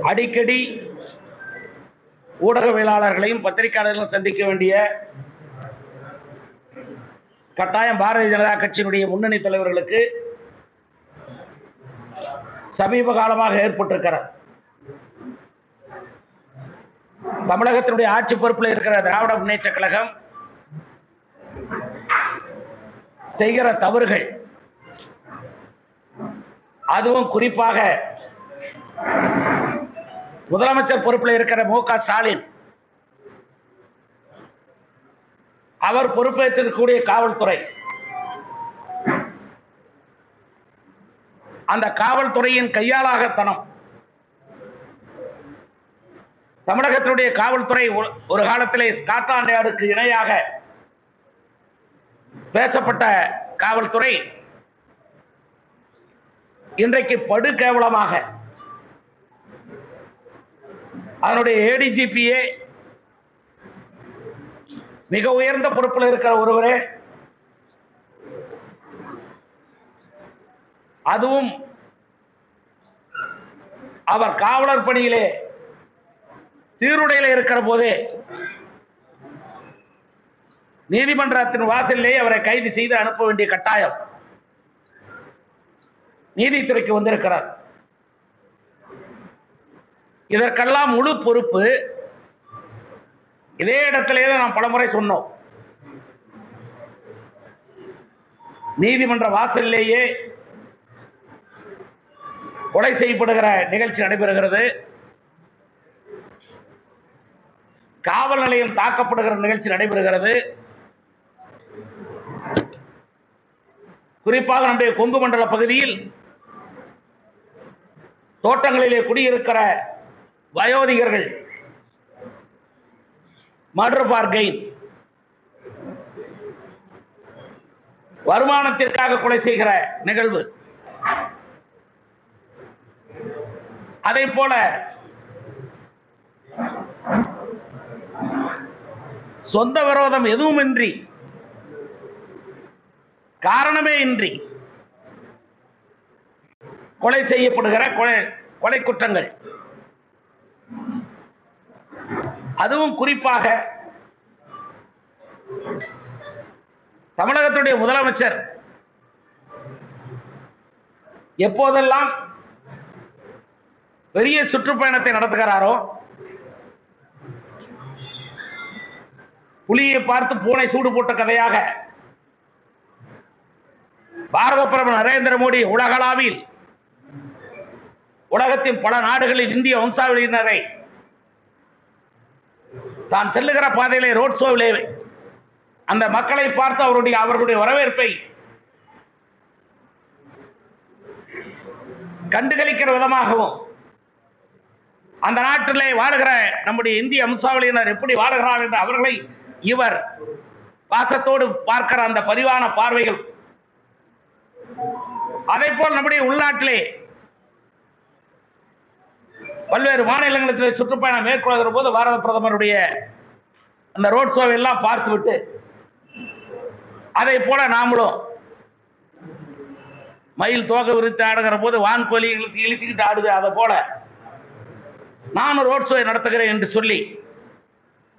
அடிக்கடி ஊடகவியலாளர்களையும் பத்திரிகையாளர்களையும் சந்திக்க வேண்டிய கட்டாயம் பாரதிய ஜனதா கட்சியினுடைய முன்னணி தலைவர்களுக்கு சமீப காலமாக ஏற்பட்டிருக்கிறது. தமிழகத்தினுடைய ஆட்சி பொறுப்பில் இருக்கிற திராவிட முன்னேற்ற கழகம் செய்கிற தவறுகள், அதுவும் குறிப்பாக முதலமைச்சர் பொறுப்பில் இருக்கிற மு.க. ஸ்டாலின் அவர் பொறுப்பேற்றிருக்கக்கூடிய காவல்துறை, அந்த காவல்துறையின் கையாளாகத்தனம், தமிழகத்தினுடைய காவல்துறை ஒரு காலத்திலே ஸ்காட்லாந்து யார்டுக்கு இணையாக பேசப்பட்ட காவல்துறை இன்றைக்கு படு கேவலமாக அதனுடைய ஏடிஜிபியே மிக உயர்ந்த பொறுப்பில் இருக்கிற ஒருவரே, அதுவும் அவர் காவலர் பணியிலே சீருடையில் இருக்கிற போதே நீதிமன்றத்தின் வாசலிலே அவரை கைது செய்து அனுப்ப வேண்டிய கட்டாயம் நீதித்துறைக்கு வந்திருக்கிறார். இதற்கெல்லாம் முழு பொறுப்பு இதே இடத்திலே நாம் பலமுறை சொன்னோம். நீதிமன்ற வாசலிலேயே கொலை செய்யப்படுகிற நிகழ்ச்சி நடைபெறுகிறது, காவல் நிலையம் தாக்கப்படுகிற நிகழ்ச்சி நடைபெறுகிறது. குறிப்பாக நம்முடைய கொங்கு மண்டல பகுதியில் தோட்டங்களிலே குடியிருக்கிற வயோதிகர்கள் மர்டர் ஃபார் கெயின், வருமானத்திற்காக கொலை செய்கிற நிகழ்வு. அதே போல சொந்த விரோதம் எதுவுமின்றி, காரணமே இன்றி கொலை செய்யப்படுகிற கொலை குற்றங்கள், அதுவும் குறிப்பாக தமிழகத்துடைய முதலமைச்சர் எப்போதெல்லாம் பெரிய சுற்றுப்பயணத்தை நடத்துகிறாரோ, புலியை பார்த்து பூனை சூடு போட்ட கதையாக பாரத பிரதமர் நரேந்திர மோடி உலகளவில் உலகத்தின் பல நாடுகளில் இந்திய வம்சாவளியினரை தான் செல்லுகிற பாதையிலே ரோட் ஷோவிலே அந்த மக்களை பார்த்து அவர்களுடைய வரவேற்பை கண்டுகளிக்கிற விதமாகவும், அந்த நாட்டிலே வாழுகிற நம்முடைய இந்திய வம்சாவளியினர் எப்படி வாழுகிறார் என்று அவர்களை இவர் பாசத்தோடு பார்க்கிற அந்த பதிவான பார்வைகள், அதே போல் நம்முடைய உள்நாட்டிலே பல்வேறு மாநிலங்களுக்கு சுற்றுப்பயணம் மேற்கொள்கிற போது பாரத பிரதமருடைய அந்த ரோட் ஷோவை எல்லாம் பார்த்துவிட்டு, அதே போல நாமளும் மயில் தோகை விரித்து ஆடுகிற போது வான்கோழிகளுக்கு இழுத்துக்கிட்டு ஆடுது, அதை போல நானும் ரோட் ஷோவை நடத்துகிறேன் என்று சொல்லி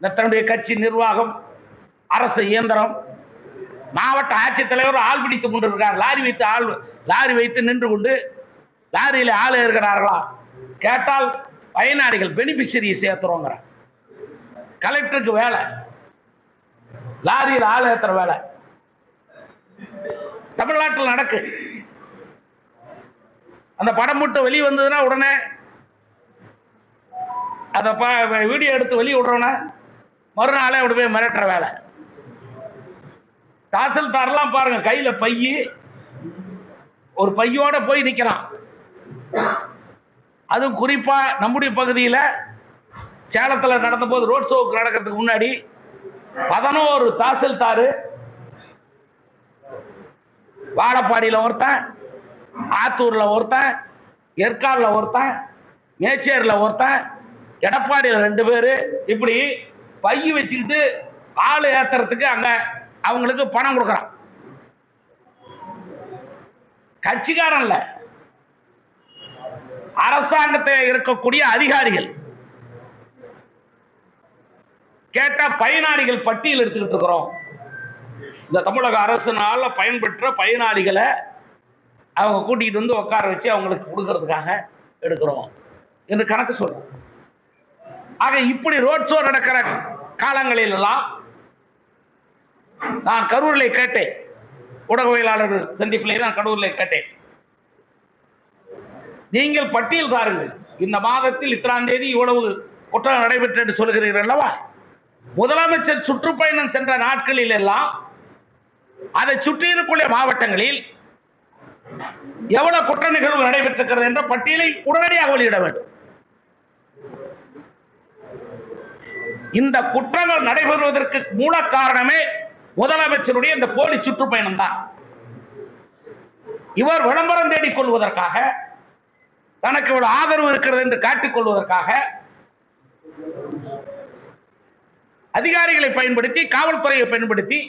தன்னுடைய கட்சி நிர்வாகம், அரசு இயந்திரம், மாவட்ட ஆட்சித்தலைவர் ஆள் பிடித்துக் கொண்டிருக்கிறார். லாரி வைத்து நின்று கொண்டு லாரியில் ஆள் ஏறுகிறார்களா கேட்டால் பயனாளிகள் பெனிபிஷரியை சேர்த்துறோங்க. கலெக்டருக்கு வேலை லாரியில் ஆள் ஏற்றுற வேலை தமிழ்நாட்டில் நடக்கு. அந்த படம் மட்டும் வெளியே வந்ததுன்னா உடனே அதை வீடியோ எடுத்து வெளியே விடுறோன்னா மறுநாளே அப்படி போய் மிரட்டுற வேலை. தாசில்தார்லாம் பாருங்க, கையில பையி ஒரு பையோட போய் நிக்கிறான். அதுவும் குறிப்பா நம்முடைய பகுதியில் சேலத்தில் நடந்த போது ரோட் ஷோவுக்கு நடக்கிறதுக்கு முன்னாடி 11 தாசில்தார், வாழப்பாடியில் ஒருத்தன், ஆத்தூர்ல ஒருத்தன், ஏற்காடுல ஒருத்தன், மேச்சேரியில் ஒருத்தன், எடப்பாடியில் 2 பேரு, இப்படி பைய வச்சுக்கிட்டு ஆளு ஏத்துறதுக்கு அங்க அவங்களுக்கு பணம் கொடுக்கறான். கட்சிக்காரன் இல்ல, அரசாங்கத்தில் இருக்கக்கூடிய அதிகாரிகள் கேட்டா பயனாளிகள் பட்டியல் எடுத்துக்கிட்டு இருக்கிறோம். இந்த தமிழக அரசினால பயன்பெற்ற பயனாளிகளை அவங்க கூட்டிகிட்டு வந்து உட்கார வச்சு அவங்களுக்கு கொடுக்கறதுக்காக எடுக்கிறோம் என்று கணக்கு சொல்றோம். ஆக இப்படி ரோட் ஷோ நடக்கிற காலங்களில் எல்லாம் நான் கரூரில் கேட்டேன், ஊடகவியலாளர்கள் சந்திப்பிலே நான் கரூரில் கேட்டேன், நீங்கள் பட்டியல் தாருங்கள், இந்த மாதத்தில் இத்தனாம் தேதி இவ்வளவு குற்றம் நடைபெற்று என்று சொல்கிறீர்கள் அல்லவா? முதலமைச்சர் சுற்றுப்பயணம் சென்ற நாட்களில் எல்லாம் அதை சுற்றியிருக்கூடிய மாவட்டங்களில் எவ்வளவு குற்ற நிகழ்வு நடைபெற்றிருக்கிறது என்ற பட்டியலை உடனடியாக வெளியிட வேண்டும். இந்த குற்றங்கள் நடைபெறுவதற்கு மூல காரணமே முதலமைச்சருடைய இந்த போலி சுற்றுப்பயணம் தான். இவர் விளம்பரம் தேடிக் கொள்வதற்காக, தனக்கு இவ்வளவு ஆதரவு இருக்கிறது என்று காட்டிக் கொள்வதற்காக அதிகாரிகளை பயன்படுத்தி, காவல்துறையை பயன்படுத்தி,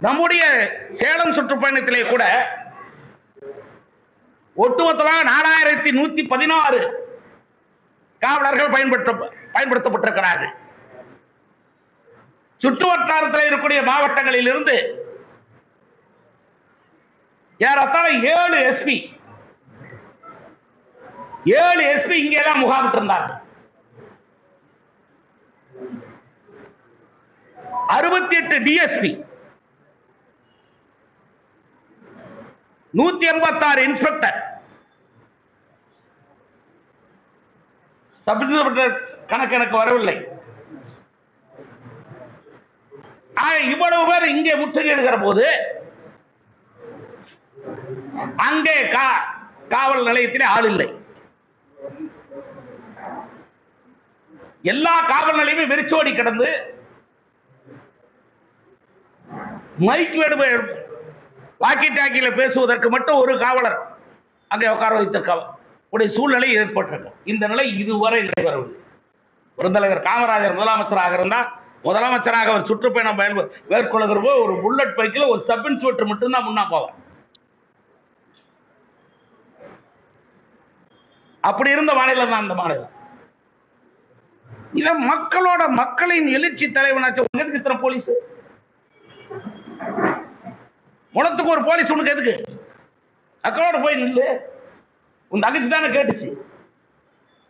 நம்முடைய சேலம் சுற்றுப்பயணத்திலே கூட ஒட்டுமொத்தமாக 4116 காவலர்கள் பயன்படுத்தப்பட்டிருக்கிறார்கள். சுற்று வட்டாரத்தில் இருக்கக்கூடிய மாவட்டங்களில் இருந்து ஏறத்தாழ 7 எஸ்பி இங்கேதான் முகாமிட்டிருந்தார்கள். 68 டிஎஸ்பி, 186 இன்ஸ்பெக்டர், சப் இன்ஸ்பெக்டர் கணக்கு எனக்கு வரவில்லை. இவ்வளவு பேர் இங்கே முற்றுகையிடுகிற போது அங்கே காவல் நிலையத்திலே ஆள் இல்லை. எல்லா காவல் நிலையமும் வெறிச்சோடி கிடந்து மைக் வாக்கி டாக்கியில பேசுவதற்கு மட்டும் ஒரு காவலர் அங்கே உட்கார வைத்திருக்க சூழ்நிலை ஏற்பட்டது. இந்த நிலை இதுவரை நடைபெறவில்லை. பெருந்தலைவர் காமராஜர் முதலமைச்சராக இருந்தால், முதலமைச்சராக அவர் சுற்றுப்பயணம் மேற்கொள்ளுகிற போது ஒரு புல்லட் பைக்கில் ஒரு சப் இன்ஸ்பெக்டர் மட்டும்தான் முன்னா போவார். அப்படி இருந்த மாநிலம் தான் இந்த மாநிலம். இத மக்களின் எழுச்சி தலைவனாச்சு. உங்களுக்கு இத்தனை போலீஸ், உனத்துக்கு ஒரு போலீஸ் உனக்கு எதுக்கு? அக்கோட போய் நில்லு. உன் தங்கச்சி தானே கேட்டுச்சு.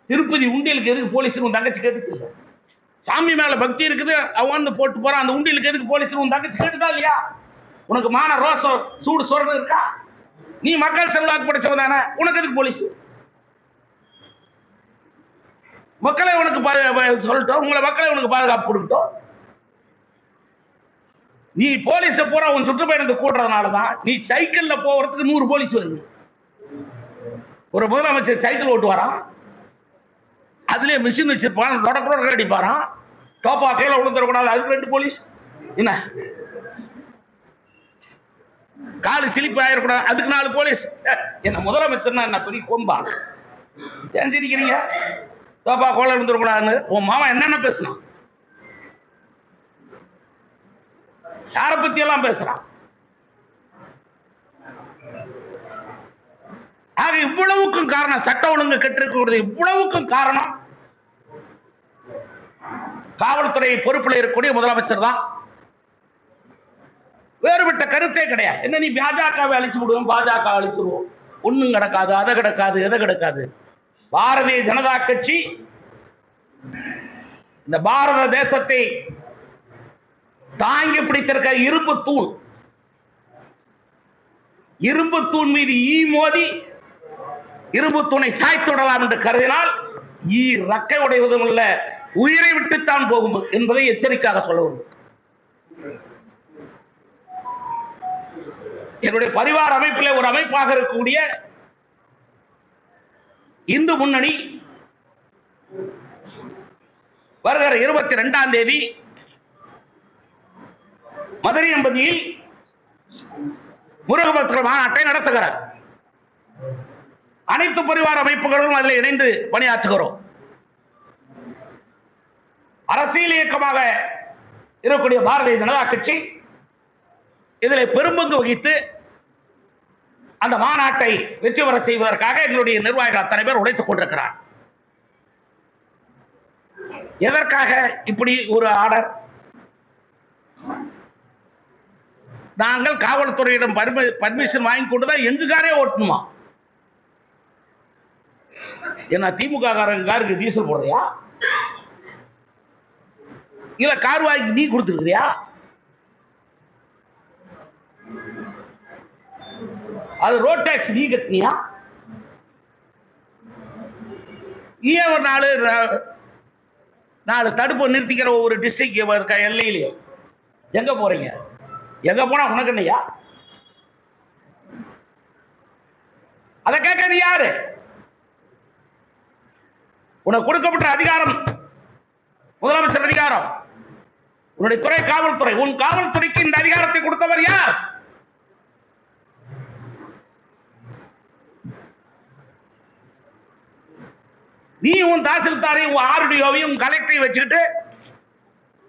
திருப்பதி உண்டியலுக்கு எதுக்கு போலீஸ்? உன் தங்கச்சி கேட்டுச்சு. சாமி மேல பக்தி இருக்குது, அவன் வந்து போட்டு போறான், அந்த உண்டியலுக்கு எதுக்கு போலீஸ்? உன் தங்கச்சி கேட்டுதா இல்லையா? உனக்கு மான ரோசம் சூடு சொல்றது இருக்கா? நீ மக்கள் செல்வாக்கு படைச்சவன் தானே, உனக்கு எதுக்கு போலீஸ்? மக்களை உனக்கு சொல்லட்டும், உங்களை மக்களை உனக்கு பாதுகாப்பு கொடுக்கட்டும். நீ போலீஸ பூரா உன் சுற்றுப்பயணத்தை கூடுறதுனாலதான் நீ சைக்கிள்ல போறதுக்கு 100 போலீஸ் வருது. ஒரு முதலமைச்சர் சைக்கிள் ஓட்டுவாராம், அதுலயே மிஷின் வச்சிருப்பான், லொடக்குட அடிப்பாராம், டோப்பா கையில விழுந்துடக்கூடாது, அதுக்கு 2 போலீஸ். என்ன காலு சிலிப்பு ஆயிடக்கூடாது, அதுக்கு 4 போலீஸ். என்ன முதலமைச்சர்னா என்ன பெரிய கொம்பா? தெரிஞ்சிருக்கிறீங்க? டோப்பா கோல விழுந்துடக்கூடாதுன்னு உன் மாமா என்னென்ன பேசணும், யாரை பத்தி எல்லாம் பேசுறான். ஆக இவ்வளவுக்கும் காரணம் சட்ட ஒழுங்கு கெட்டிருக்கிறது. இவ்வளவுக்கும் காரணம் காவல்துறை பொறுப்பில் இருக்கக்கூடிய முதலமைச்சர் தான். வேறுபட்ட கருத்தே கிடையாது. என்ன நீ பாஜகவை அழிச்சு விடுவோம், பாஜக அழிச்சிருவோம், ஒண்ணும் கிடக்காது, அதை கிடக்காது, எதை கிடக்காது. பாரதிய ஜனதா கட்சி இந்த பாரத தேசத்தை தாங்கி பிடித்திருக்க இரும்பு தூண். இரும்பு தூண் மீது ஈ மோதி இரும்பு தூணை சாய்த்து விடலாம் என்று கருதினால் ஈ ரக்கை உடைவதும் இல்ல, உயிரை விட்டுத்தான் போகும் என்பதை எச்சரிக்கையாக சொல்ல வேண்டும். என்னுடைய பரிவார அமைப்பில் ஒரு அமைப்பாக இருக்கக்கூடிய இந்து முன்னணி வருகிற 22ஆம் தேதி மதுரை எம்பதியில் முருகபக்தர் மாநாட்டை நடத்துகிறார். அனைத்து பரிவார அமைப்புகளும் அதில் இணைந்து பணியாற்றுகிறோம். அரசியல் இயக்கமாக இருக்கக்கூடிய பாரதிய ஜனதா கட்சி இதில் பெரும்பங்கு வகித்து அந்த மாநாட்டை வெற்றி பெற செய்வதற்காக எங்களுடைய நிர்வாகிகள் அத்தனை பேர் உழைத்துக் கொண்டிருக்கிறார். எதற்காக இப்படி ஒரு ஆர்டர்? நாங்கள் காவல்துறையிடம் பர்மிஷன் வாங்கி கொண்டுதான் எங்க காரே ஓட்டணுமா? என்ன திமுக காருக்கு டீசல் போடுறியா? இல்ல கார் வாங்கி நீ கொடுத்துருக்கிறியா? அது ரோட் டாக்ஸ் நீ கட்டினியா? ஏன் ஒரு நாலு தடுப்பு நிறுத்திக்கிற ஒவ்வொரு டிஸ்ட்ரிக்ட் எல்லையிலையும் எங்க போறீங்க? எங்க போனா உனக்கு என்னையா? அதை கேட்க யாரு? உனக்கு கொடுக்கப்பட்ட அதிகாரம் முதலமைச்சர் அதிகாரம், உன்னுடைய துறை காவல்துறை. உன் காவல்துறைக்கு இந்த அதிகாரத்தை கொடுத்தவர் யார்? நீ உன் தாசில்தாரையும் உன் ஆர்டிஓவையும் கலெக்டரையும் வச்சுக்கிட்டு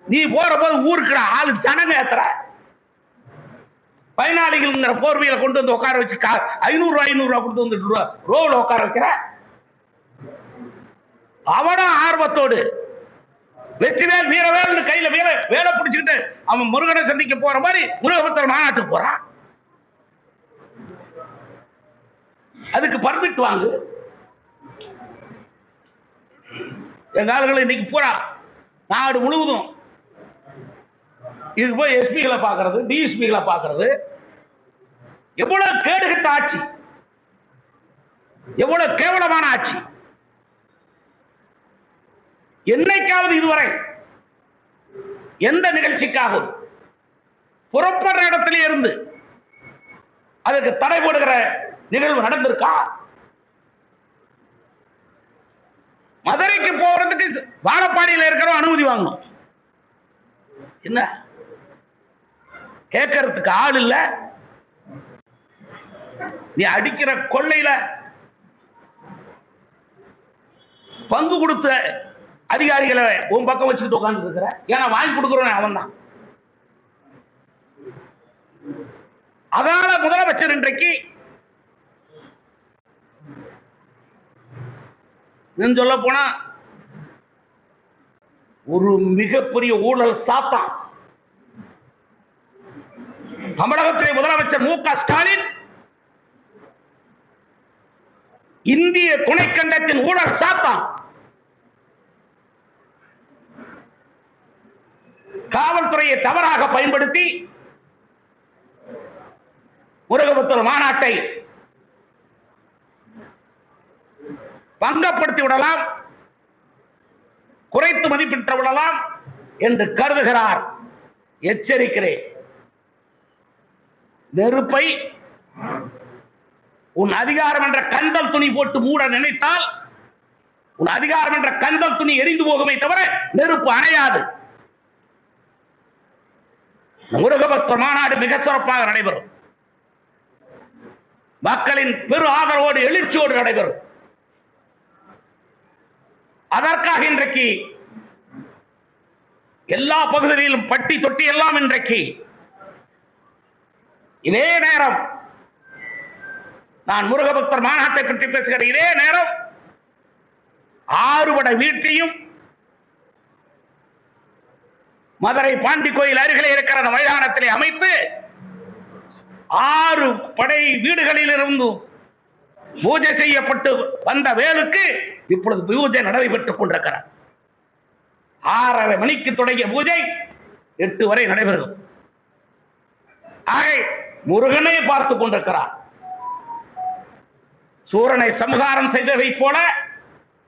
நீ போற போது ஊருக்கு ஆளு ஜனங்க ஏத்துற, பயனாளிகள் போர்வையில கொண்டு வந்து உட்கார வச்சு 500 கொடுத்து வந்து ரோவில் உட்கார வைக்கிற. அவனும் ஆர்வத்தோடு வெற்றிவேல் வீரவேல் கையில வேலை பிடிச்சுக்கிட்டு அவன் முருகனை சந்திக்க போற மாதிரி முருகபுத்திர மாநாட்டுக்கு போறான். அதுக்கு பர்மிட் வாங்கு. எங்க ஆளுகளை இன்னைக்கு பூரா நாடு முழுவதும் இதுக்கு போய் எஸ்பிகளை பார்க்கறது, டிஎஸ்பிகளை பார்க்கறது. எவ்வளவு கேடுகட்ட ஆட்சி, எவ்வளவு கேவலமான ஆட்சி. என்னைக்காவது இதுவரை எந்த நிகழ்ச்சிக்காகவும் புறப்படுற இடத்திலே இருந்து அதற்கு தடை போடுகிற நிகழ்வு நடந்திருக்கா? மதுரைக்கு போறதுக்கு வாழப்பாடியில் இருக்கிறோம் அனுமதி வாங்கணும். என்ன கேட்கறதுக்கு ஆள் இல்ல. நீ அடிக்கிற கொள்ளையில பங்கு கொடுத்த அதிகாரிகளை உன் பக்கம் வச்சுக்கிட்டு உட்கார்ந்து இருக்கிற. ஏன்னா வாங்கி கொடுக்கிறோம் அவன் தான். அதனால முதலமைச்சர் இன்றைக்கு சொல்ல போனா ஒரு மிகப்பெரிய ஊழல் சாத்தான். தமிழகத்திலே முதலமைச்சர் மு.க. ஸ்டாலின் இந்திய துணைக்கண்டத்தின் ஊழல் சாத்தான். காவல்துறையை தவறாக பயன்படுத்தி முருகபுத்திர மாநாட்டை பங்கப்படுத்தி விடலாம், குறைத்து மதிப்பிட்டு விடலாம் என்று கருதுகிறார். எச்சரிக்கிறேன். நெருப்பை உன் அதிகாரம் என்ற கந்தல் துணி போட்டு மூட நினைத்தால் உன் அதிகாரம் என்ற கந்தல் துணி எரிந்து போகுமே தவிர நெருப்பு அணையாது. முருகபுத்திர மாநாடு மிக சிறப்பாக நடைபெறும். மக்களின் பெரு ஆதரவோடு எழுச்சியோடு நடைபெறும். அதற்காக இன்றைக்கு எல்லா பகுதிகளிலும் பட்டி தொட்டி எல்லாம் இன்றைக்கு இதே நேரம் நான் முருகபுத்திர மாநாட்டை பற்றி பேசுகிற இதே நேரம் ஆறுபடை வீட்டையும் மதுரை பாண்டி கோயில் அருகிலே இருக்கிற மைதானத்திலே அமைத்து 6 படை வீடுகளில் இருந்து பூஜை செய்யப்பட்டு வந்த வேலுக்கு இப்பொழுது பூஜை நடைபெற்றுக் கொண்டிருக்கிறார். 6:30 மணிக்கு தொடங்கிய பூஜை 8 வரை நடைபெறும். ஆக முருகனை பார்த்துக் கொண்டிருக்கிறார். சூரனை சம்ஹாரம் செய்ததை போல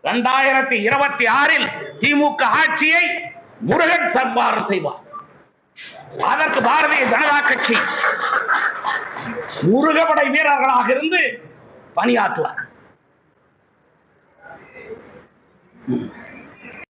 2026 திமுக ஆட்சியை முருகன் சம்ஹாரம் செய்வார். அதற்கு பாரதிய ஜனதா கட்சி முருகப்படை வீரர்களாக இருந்து பணியாற்றுவார்.